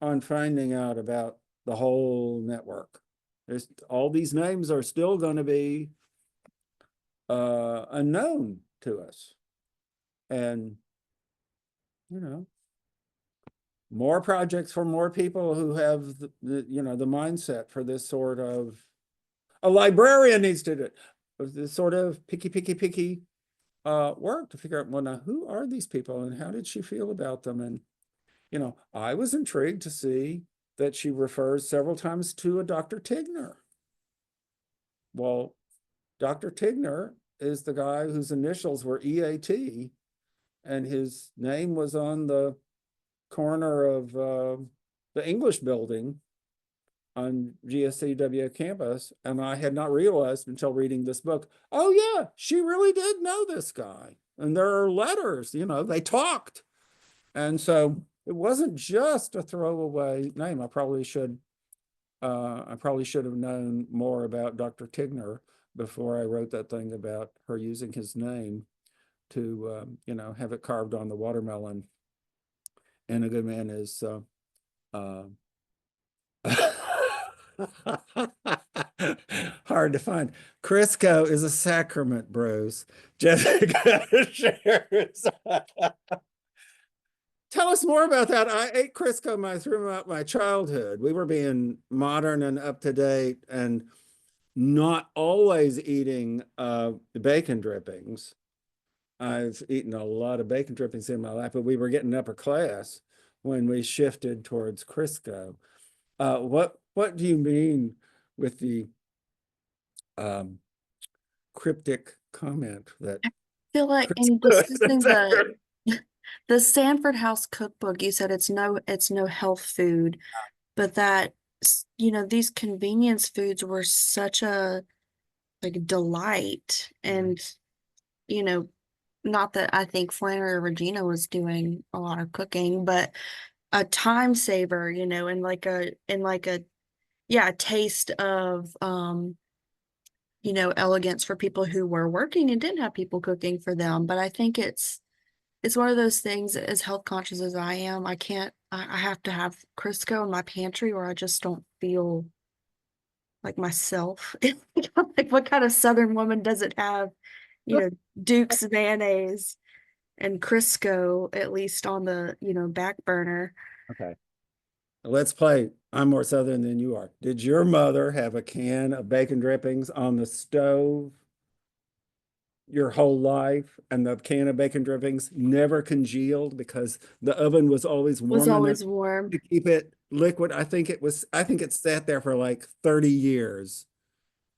on finding out about the whole network. All these names are still going to be unknown to us. And, more projects for more people who have the mindset for this sort of, a librarian needs to do this sort of picky work to figure out, well, now who are these people and how did she feel about them? I was intrigued to see that she refers several times to a Dr. Tigner. Well, Dr. Tigner is the guy whose initials were EAT, and his name was on the corner of the English building on GSCW campus. And I had not realized until reading this book, oh yeah, she really did know this guy. And there are letters, they talked. And so it wasn't just a throwaway name. I probably should have known more about Dr. Tigner before I wrote that thing about her using his name to, have it carved on the watermelon. And a good man is hard to find. Crisco is a sacrament, bros. Jessica shares. Tell us more about that. I ate Crisco throughout my childhood. We were being modern and up to date and not always eating bacon drippings. I've eaten a lot of bacon drippings in my life, but we were getting upper class when we shifted towards Crisco. What do you mean with the cryptic comment that Feel like in Crisco is a discussing sacrament? the Sanford House cookbook, you said it's no health food, but that these convenience foods were such a like delight, and you know not that I think Flannery or Regina was doing a lot of cooking, but a time saver, and like a yeah, a taste of elegance for people who were working and didn't have people cooking for them. But I think it's one of those things, as health conscious as I am, I have to have Crisco in my pantry or I just don't feel like myself. Like what kind of Southern woman doesn't have, Duke's mayonnaise and Crisco at least on the, back burner? Okay. Let's play. I'm more Southern than you are. Did your mother have a can of bacon drippings on the stove your whole life, and the can of bacon drippings never congealed because the oven was always Was warm enough always warm. to keep it liquid? I think it sat there for like 30 years,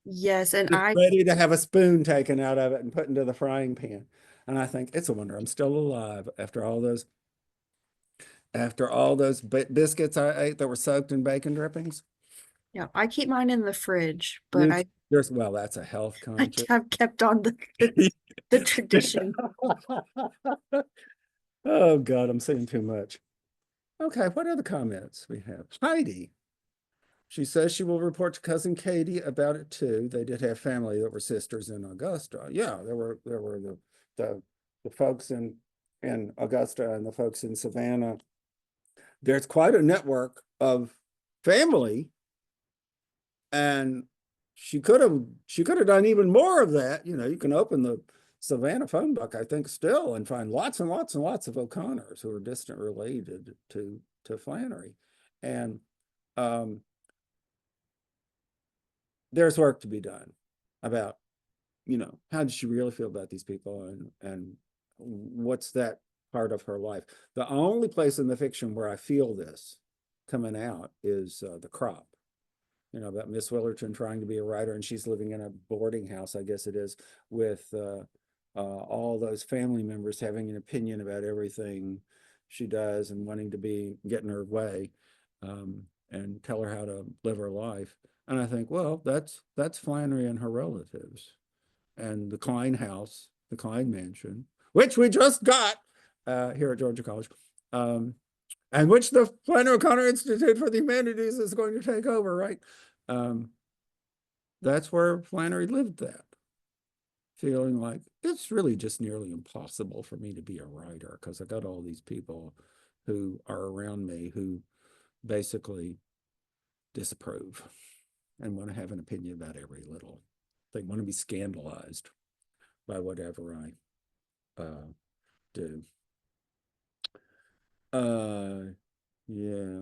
Yes, and just ready to have a spoon taken out of it and put into the frying pan. And I think it's a wonder I'm still alive after all those biscuits I ate that were soaked in bacon drippings. yeah, I keep mine in the fridge, but Well, that's a health I conscious. have kept on the tradition. Oh God, I'm saying too much. Okay, what other comments we have? Heidi. She says she will report to cousin Katie about it too. They did have family that were sisters in Augusta. Yeah, there were the folks in Augusta and the folks in Savannah. There's quite a network of family, and she could have done even more of that. You can open the Savannah phone book, I think, still, and find lots and lots and lots of O'Connors who are distant related to Flannery. And there's work to be done about, how does she really feel about these people, and what's that part of her life. The only place in the fiction where I feel this coming out is The Crop, about Miss Willerton trying to be a writer, and she's living in a boarding house, I guess it is, with all those family members having an opinion about everything she does and wanting to get in her way, and tell her how to live her life. And I think, well, that's Flannery and her relatives, and the Klein house, the Klein mansion, which we just got here at Georgia College, and which the Flannery O'Connor Institute for the Humanities is going to take over, right? That's where Flannery lived that, feeling like it's really just nearly impossible for me to be a writer because I got all these people who are around me who basically disapprove and want to have an opinion about every little. They want to be scandalized by whatever I do. Yeah.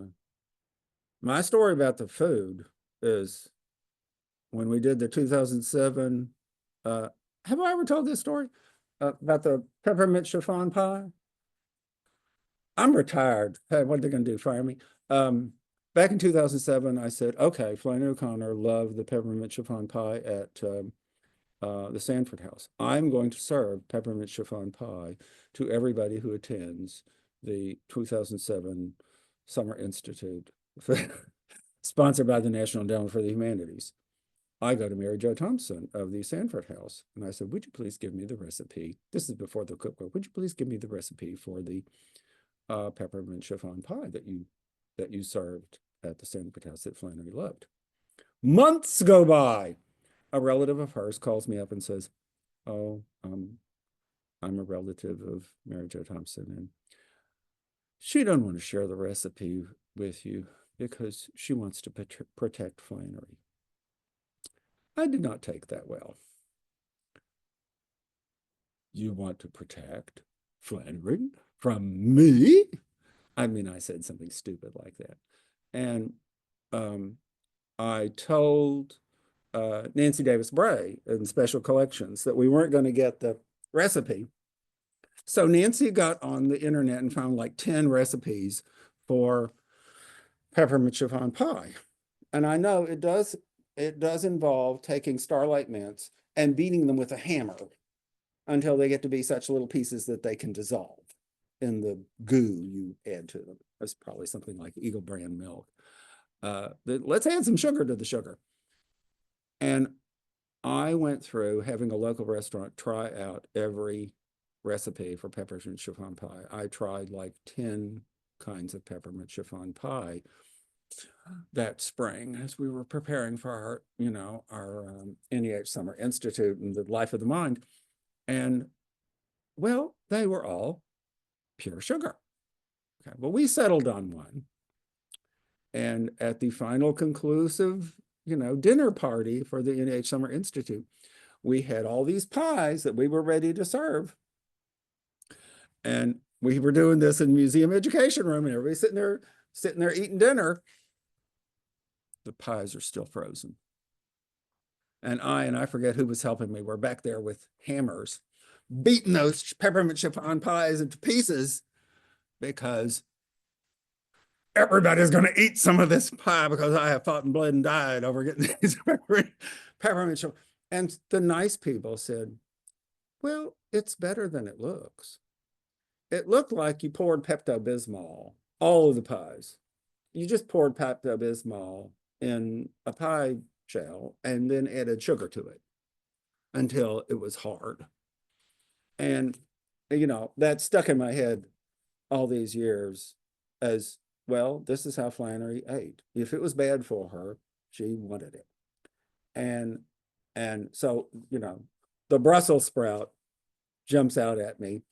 My story about the food is when we did the 2007, have I ever told this story about the peppermint chiffon pie? I'm retired. Hey, what are they going to do? Fire me? Back in 2007, I said, okay, Flannery O'Connor loved the peppermint chiffon pie at the Sanford House. I'm going to serve peppermint chiffon pie to everybody who attends the 2007 Summer Institute, sponsored by the National Endowment for the Humanities. I go to Mary Jo Thompson of the Sanford House, and I said, would you please give me the recipe? This is before the cookbook. Would you please give me the recipe for the peppermint chiffon pie that you served at the Sanford House that Flannery loved? Months go by. A relative of hers calls me up and says, oh, I'm a relative of Mary Jo Thompson, and she don't want to share the recipe with you because she wants to protect Flannery. I did not take that well. You want to protect Flannery from me? I mean, I said something stupid like that. And I told Nancy Davis Bray in Special Collections that we weren't going to get the recipe. So Nancy got on the internet and found like 10 recipes for peppermint chiffon pie. And I know it does involve taking Starlight mints and beating them with a hammer until they get to be such little pieces that they can dissolve in the goo you add to them. That's probably something like Eagle brand milk. Let's add some sugar to the sugar. And I went through having a local restaurant try out every recipe for peppermint chiffon pie. I tried like 10 kinds of peppermint chiffon pie that spring as we were preparing for our, our NEH Summer Institute and the Life of the Mind. And well, they were all pure sugar. Okay, well, we settled on one. And at the final conclusive, dinner party for the NEH Summer Institute, we had all these pies that we were ready to serve. And we were doing this in museum education room, and everybody's sitting there eating dinner. The pies are still frozen. And I forget who was helping me, we're back there with hammers, beating those peppermint chiffon pies into pieces because everybody's going to eat some of this pie because I have fought and bled and died over getting these peppermint chiffon. And the nice people said, well, it's better than it looks. It looked like you poured Pepto-Bismol, all of the pies. You just poured Pepto-Bismol in a pie shell and then added sugar to it until it was hard. And, that stuck in my head all these years as, well, this is how Flannery ate. If it was bad for her, she wanted it. And so, the Brussels sprout jumps out at me.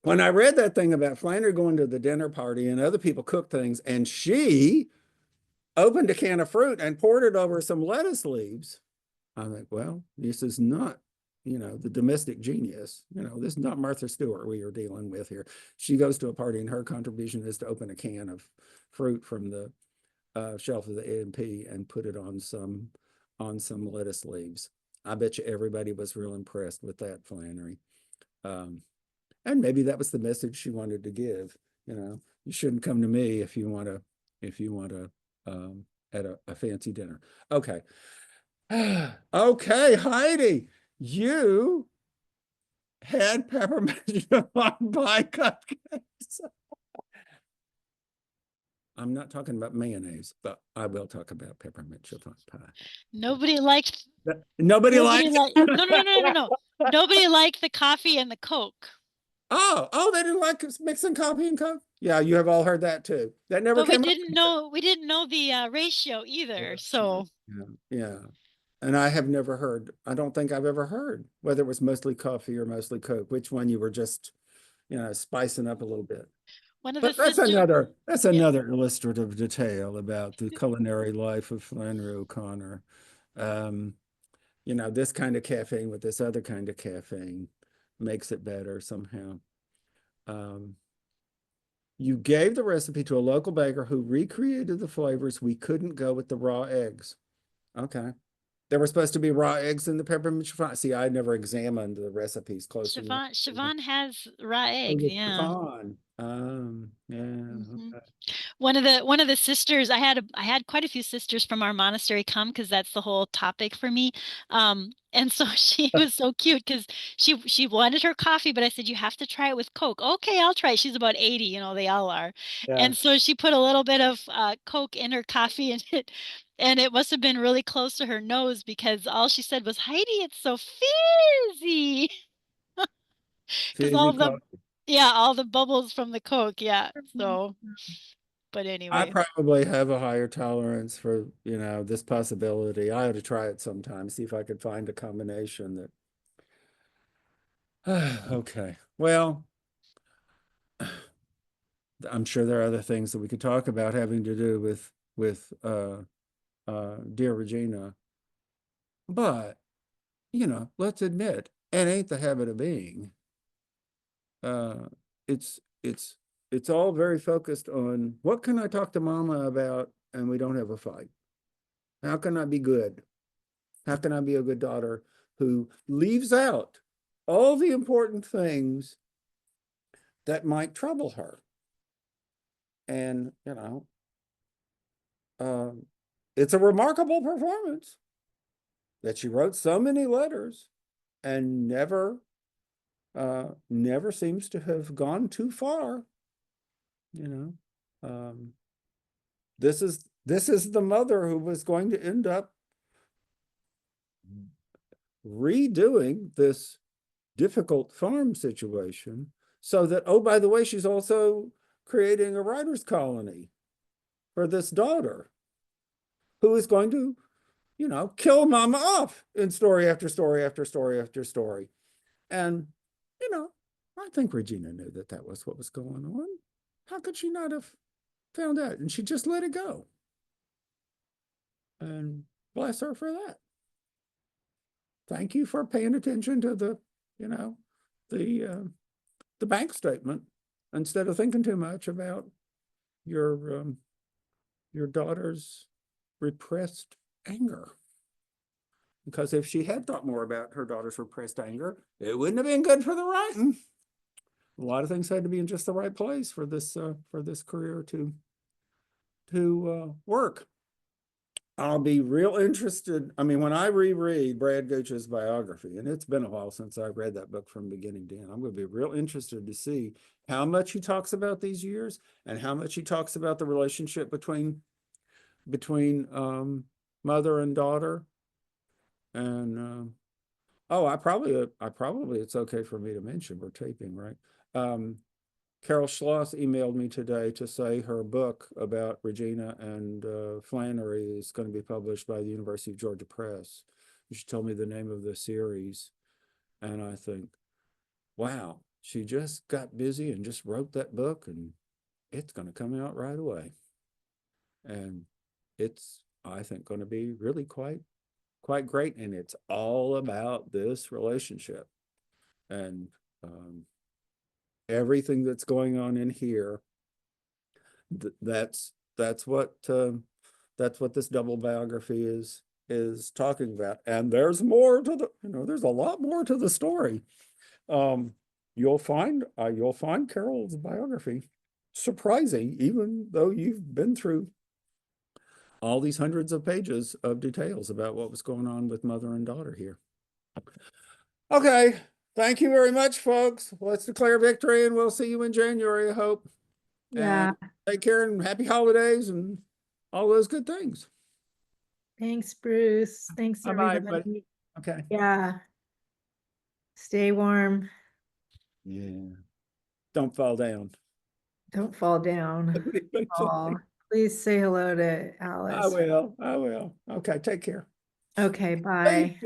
When I read that thing about Flannery going to the dinner party and other people cooked things, and she opened a can of fruit and poured it over some lettuce leaves, I think, well, this is not, the domestic genius. This is not Martha Stewart we are dealing with here. She goes to a party and her contribution is to open a can of fruit from the shelf of the A&P and put it on some lettuce leaves. I bet you everybody was real impressed with that, Flannery. And maybe that was the message she wanted to give. You shouldn't come to me if you want to at a fancy dinner. Okay. Okay, Heidi, you had peppermint chiffon pie cupcakes. I'm not talking about mayonnaise, but I will talk about peppermint chiffon pie. Nobody liked. Nobody liked. No. Nobody liked the coffee and the Coke. Oh, they didn't like mixing coffee and Coke? Yeah, you have all heard that too. That never But came we didn't know the ratio either. So yeah. And I have never heard, I don't think I've ever heard whether it was mostly coffee or mostly Coke, which one you were just, spicing up a little bit. one of But the that's sisters. another illustrative detail about the culinary life of Flannery O'Connor. This kind of caffeine with this other kind of caffeine makes it better somehow. You gave the recipe to a local baker who recreated the flavors. We couldn't go with the raw eggs. Okay. There were supposed to be raw eggs in the peppermint chiffon. See, I never examined the recipes closely enough. Chiffon has raw Oh, eggs. the Yeah. chiffon. Yeah, Mhm. okay. One of the sisters, I had quite a few sisters from our monastery come because that's the whole topic for me. And so she was so cute because she wanted her coffee, but I said, you have to try it with Coke. Okay, I'll try it. She's about 80, you know, they all are. Yeah, And so she put a little bit of Coke in her coffee and it must have been really close to her nose because all she said was, Heidi, it's so fizzy. Because fizzy coffee. all the bubbles from the Coke, yeah. So, but I anyway. probably have a higher tolerance for, you know, this possibility. I ought to try it sometime, see if I could find a combination that. Okay. Well, I'm sure there are other things that we could talk about having to do with dear Regina. But, you know, let's admit, it ain't the habit of being. Uh, it's it's it's all very focused on what can I talk to mama about and we don't have a fight. How can I be good? How can I be a good daughter who leaves out all the important things that might trouble her? And, you know, it's a remarkable performance that she wrote so many letters and never seems to have gone too far, you know. This is the mother who was going to end up redoing this difficult farm situation so that, oh, by the way, she's also creating a writers' colony for this daughter who is going to, you know, kill mama off in story after story after story after story. And, you know, I think Regina knew that that was what was going on. How could she not have found out? And she just let it go. And bless her for that. Thank you for paying attention to the, you know, the bank statement instead of thinking too much about your daughter's repressed anger. Because if she had thought more about her daughter's repressed anger, it wouldn't have been good for the writing. A lot of things had to be in just the right place for this career to work. I'll be real interested. I mean, when I reread Brad Gooch's biography, and it's been a while since I read that book from beginning to end, I'm going to be real interested to see how much he talks about these years and how much he talks about the relationship between mother and daughter. And oh, I probably it's okay for me to mention we're taping, right? Carol Schloss emailed me today to say her book about Regina and Flannery is going to be published by the University of Georgia Press. She told me the name of the series. And I think, wow, she just got busy and just wrote that book and it's going to come out right away. And it's, I think, going to be really quite great. And it's all about this relationship. And everything that's going on in here, that's what this double biography is talking about. And there's more to the, you know, there's a lot more to the story. You'll find Carol's biography surprising, even though you've been through all these hundreds of pages of details about what was going on with mother and daughter here. Okay, thank you very much, folks. Let's declare victory, and we'll see you in January, I hope. Yeah. And take care and happy holidays and all those good things. Thanks, Bruce. Thanks, Bye-bye, everybody. everybody. Okay. Yeah. Stay warm. Yeah. Don't fall down. Don't fall down. Oh, please say hello to I Alice. will. Okay, take care. Okay, bye.